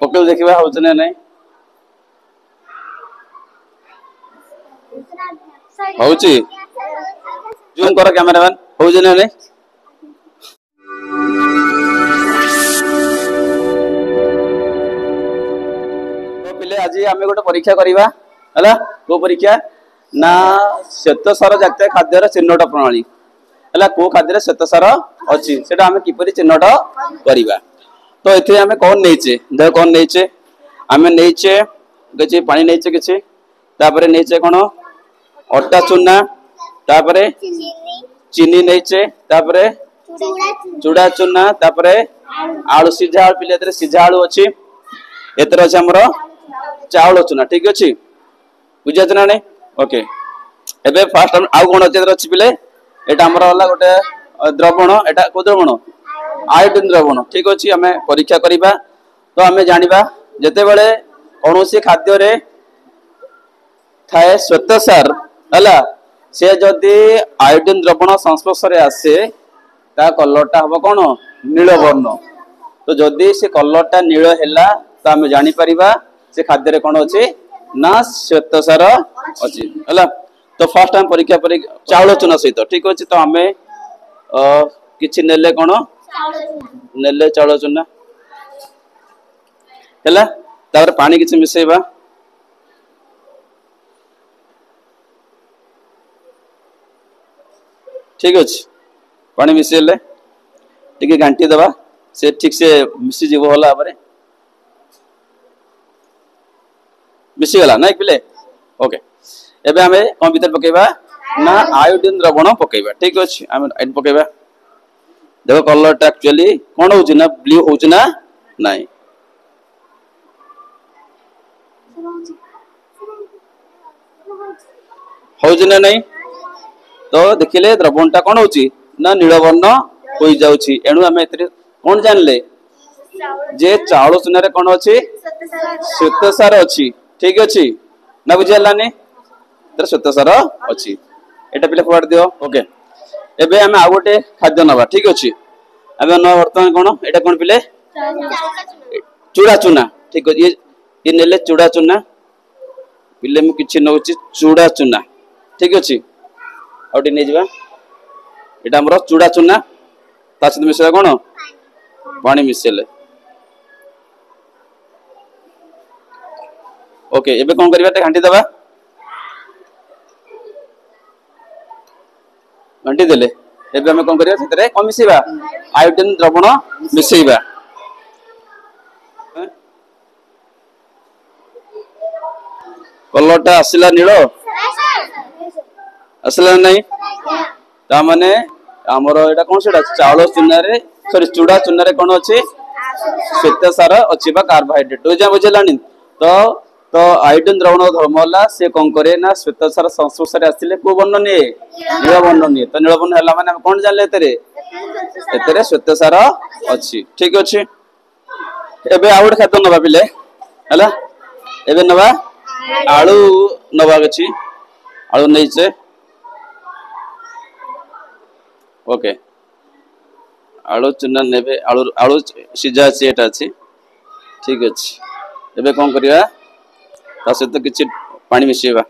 पकड़ देखा हूँ ना नहीं हूँ जूम कर कैमरामैन हूँ ना नहीं तो पिले आज आम गोटे परीक्षा करवा है को परीक्षा ना श्वेतसार जातीय खाद्यर चिन्हट प्रणाली है को खाद्य श्वेतसार अच्छी से आम किपर चिन्हट करवा तो ये आम कौन नहींचे देख कौन नहींचे आम नहींचे किसी पानी नहींचे किसी नहींचे कौन अटा चूना तापरे चीनी नहींचे चूड़ा चूना आलू सीझा आलू पिले सीझा आलू अच्छी एतर अच्छे आमर चाउल चूना ठीक अच्छे बुझे ना नहीं ओके एबे फास्ट आउ कौन अच्छे पिले एटा आमर होला गोटे द्रवण एटा को द्रवण आयोडीन द्रवण ठीक अच्छे आम परीक्षा करवा तो आम जाना जिते बड़े कौन सी खाद्य रे थाए श्वेतसार है से जदि आयोडीन द्रवण संस्पर्श रे आसे ता कलरटा हम कौन नील वर्ण तो जदि से कलरटा नील है तो आम जापर से खाद्य कौन अच्छे ना श्वेतसार अच्छी है तो फास्ट आम परीक्षा चाउल चूना सहित ठीक अच्छे तो आम कि नेले कौन नेले चाउल चूना है पानी किसी मिसेबा ठीक अच्छे पानी मिसेले टी घाटी दबा से ठीक से मिसीजी भल भाव मिसीगला ना पिले ओके एबे आमे कौन भीतर पकेबा ना आयोडीन द्रवण पकेबा ठीक अच्छे आम पकेबा देखो कलर एक्चुअली कौन हो ना ब्लू हो ना नहीं हो ना नहीं तो देखिले द्रवणटा कौन हो ना नीलवर्ण हो जाउछि एणु आम कौन जानले जे चाउल चूना कौन अच्छी श्वेतसार अच्छी ठीक अच्छे ना बुझीगलानी श्वेतसार अच्छी एटा पिले फोड़ दियो ओके एबे आम आउ गोटे खाद्य नवा ठीक अच्छे आम ना बर्तमान कौन एटा कौन पिले चूड़ा चूना ठीक अच्छे ये नेले चूड़ा चूना पिले मु किछि नउछि चूड़ा चूना ठीक अच्छे आउटे नहीं जावा एटा हमर चूड़ा चूना ता सहित मिसेला कौन पानी मिसेले ओके एबे कौन करबा घांटी दबा घंटी देले एबे हमें कौन करिया सेतरे कौन मिसेबा आयोडीन द्रवण मिसेबा कलरटा आसिला नीलो आसिला नहीं ता माने हमर एटा कौन सेटा चावल चूना रे सॉरी चूड़ा चूना रे कौन अच्छे श्वेतसार अच्छी बा कार्बोहाइड्रेट बुझा बुझेलानी तो आयोडीन द्रवण धर्म होला से कौन करे ना श्वेतसार संस्पर्श रे आसिले को वर्ण निए नील वर्ण निए तो नील वर्ण हला माने हम कौन जानले एतरे श्वेतसार अच्छी ठीक अच्छे एबे आ गोटे खाद्य नबा पिले हला एबे नबा आलू नबा अछि आलू नहीं से ओके आलू चूना नेबे आलू आलू सीझा अच्छी एटा अच्छी ठीक अच्छे एबे कौन करिया ता सहित किछि पानी मिसेबा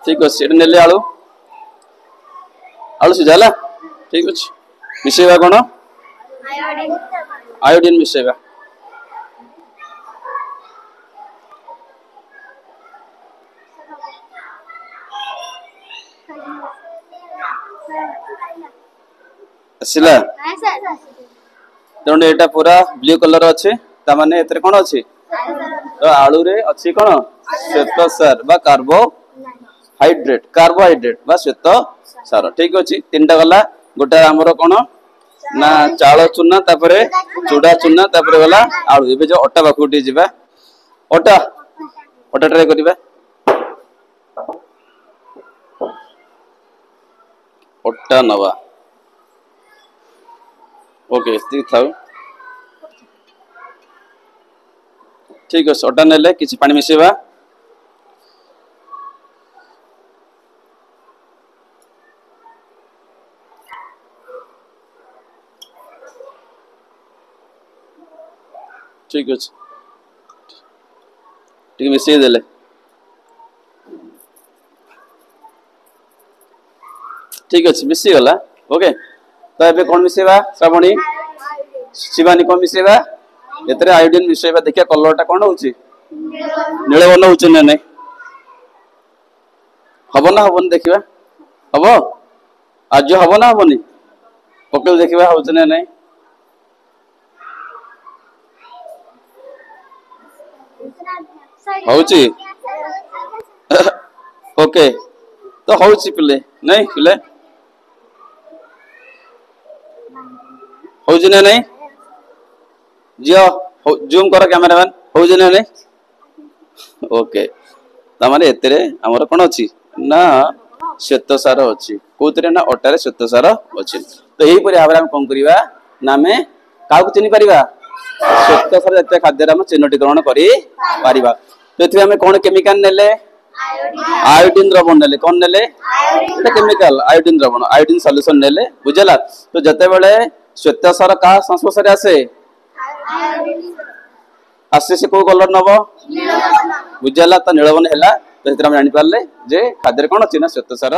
ठीक अच्छे एटा नेले आलू आलू सीझा ठीक अच्छे मिसेबा कौन आयोडीन मिसेबा आसिला तेणु एटा पूरा ब्लू कलर अच्छे तामाने एतरे कौन अच्छे तो आलू रे अच्छी कौन श्वेतसार बा कार्बोहाइड्रेट बा श्वेतसार ठीक अच्छे तीन टा गला गोटे आमर कौन ना चाउल चूना तापरे चूड़ा चूना तापरे गला आलू एबे जो अटा बाकुटी जिबा अटा अटा ट्राई करिबा अटा नवा ओके ठीक थाउ ठीक अच्छे अटा नेले किसी पानी मिसेबा ठीक अच्छे ठीक मिसई देले ठीक अच्छे मिसी गला ओके तो एबे कौन मिसेबा श्रावणी शिवानी कौन मिसेबा एतरे आयोडीन मिसेबा देखिया कलरटा कौन होउची नील वर्ण होउची ना नहीं हबो ना हबोनी देखिबा हबो आज हबो ना हबोनी पकेल देखिबा होउची ना नहीं होउची ओके तो होउची पिले नहीं पिले होउची ना नहीं जियो जूम करो कैमरामैन होउची ना नहीं ओके तमारे एतरे हमर कोन अछि ना श्वेतसार अछि कोतरे ना अटारे श्वेतसार अछि तो एही परि भाबरे हम कोन करिवा ना में काउ चिनि परिबा श्वेतसार जते खाद्य हम चिन्हटीकरण करि परिबा तो एथि हम कोन केमिकल नेले आयोडीन द्रवण नेले कोन नेले एटा केमिकल आयोडीन द्रवण आयोडीन सॉल्यूशन नेले बुझला तो जते बेले श्वेतसार का संस्पर्श रे आसे आसे से को कलर नबो बुझला तो नीलवन हैला तो हम जानि पारले जे खाद्य कोन अछि ना श्वेतसार